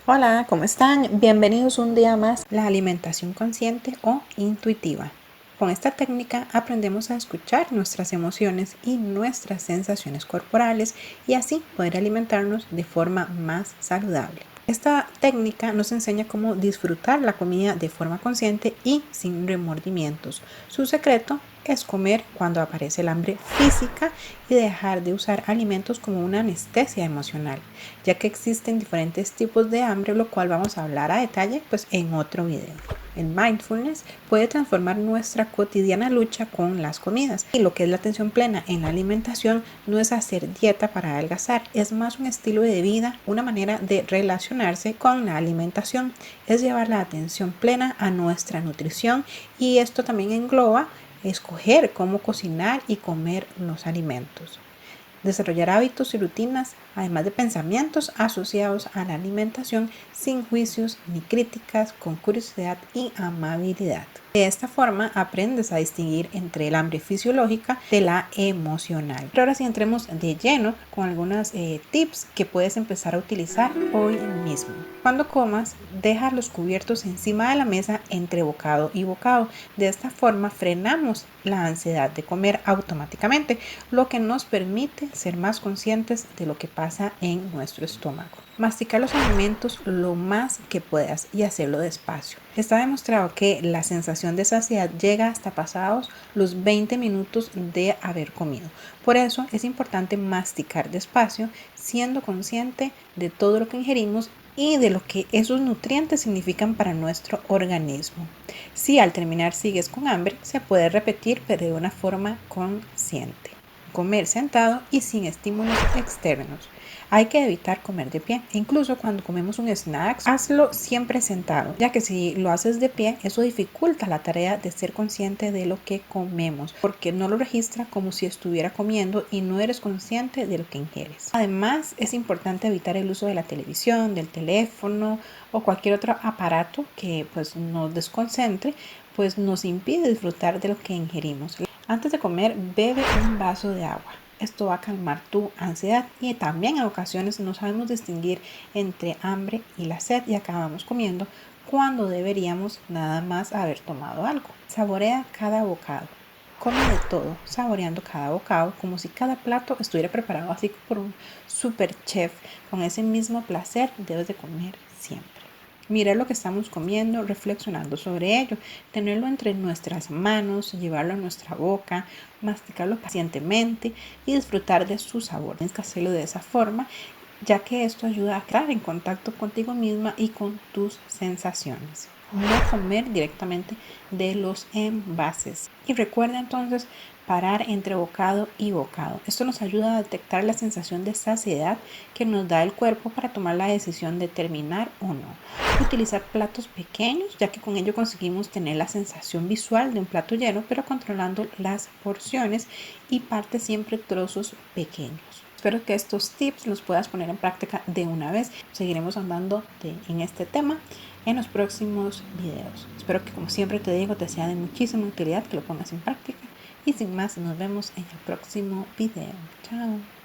Hola, ¿cómo están? Bienvenidos un día más a la alimentación consciente o intuitiva. Con esta técnica aprendemos a escuchar nuestras emociones y nuestras sensaciones corporales y así poder alimentarnos de forma más saludable. Esta técnica nos enseña cómo disfrutar la comida de forma consciente y sin remordimientos. Su secreto es comer cuando aparece el hambre física y dejar de usar alimentos como una anestesia emocional, ya que existen diferentes tipos de hambre, lo cual vamos a hablar a detalle en otro video. El mindfulness puede transformar nuestra cotidiana lucha con las comidas. Y lo que es la atención plena en la alimentación no es hacer dieta para adelgazar, es más un estilo de vida, una manera de relacionarse con la alimentación. Es llevar la atención plena a nuestra nutrición y esto también engloba escoger cómo cocinar y comer los alimentos. Desarrollar hábitos y rutinas, además de pensamientos asociados a la alimentación, sin juicios ni críticas, con curiosidad y amabilidad. De esta forma aprendes a distinguir entre el hambre fisiológica de la emocional. Pero ahora sí entremos de lleno con algunos tips que puedes empezar a utilizar hoy mismo. Cuando comas, deja los cubiertos encima de la mesa entre bocado y bocado. De esta forma frenamos la ansiedad de comer automáticamente, lo que nos permite ser más conscientes de lo que pasa en nuestro estómago. Masticar los alimentos lo más que puedas y hacerlo despacio. Está demostrado que la sensación de saciedad llega hasta pasados los 20 minutos de haber comido. Por eso es importante masticar despacio, siendo consciente de todo lo que ingerimos y de lo que esos nutrientes significan para nuestro organismo. Si al terminar sigues con hambre, se puede repetir, pero de una forma consciente. Comer sentado y sin estímulos externos. Hay que evitar comer de pie. Incluso cuando comemos un snack, hazlo siempre sentado, ya que si lo haces de pie, eso dificulta la tarea de ser consciente de lo que comemos, porque no lo registra como si estuviera comiendo y no eres consciente de lo que ingieres. Además, es importante evitar el uso de la televisión, del teléfono o cualquier otro aparato que nos desconcentre, pues nos impide disfrutar de lo que ingerimos. Antes de comer, bebe un vaso de agua. Esto va a calmar tu ansiedad y también en ocasiones no sabemos distinguir entre hambre y la sed y acabamos comiendo cuando deberíamos nada más haber tomado algo. Saborea cada bocado. Come de todo, saboreando cada bocado como si cada plato estuviera preparado así por un super chef. Con ese mismo placer debes de comer siempre. Mirar lo que estamos comiendo, reflexionando sobre ello, tenerlo entre nuestras manos, llevarlo a nuestra boca, masticarlo pacientemente y disfrutar de su sabor. Tienes que hacerlo de esa forma, ya que esto ayuda a estar en contacto contigo misma y con tus sensaciones. No comer directamente de los envases. Y recuerda entonces parar entre bocado y bocado. Esto nos ayuda a detectar la sensación de saciedad que nos da el cuerpo para tomar la decisión de terminar o no. Utilizar platos pequeños, ya que con ello conseguimos tener la sensación visual de un plato lleno, pero controlando las porciones y parte siempre trozos pequeños. Espero que estos tips los puedas poner en práctica de una vez. Seguiremos andando en este tema en los próximos videos. Espero que, como siempre te digo, te sea de muchísima utilidad, que lo pongas en práctica. Y sin más, nos vemos en el próximo video. Chao.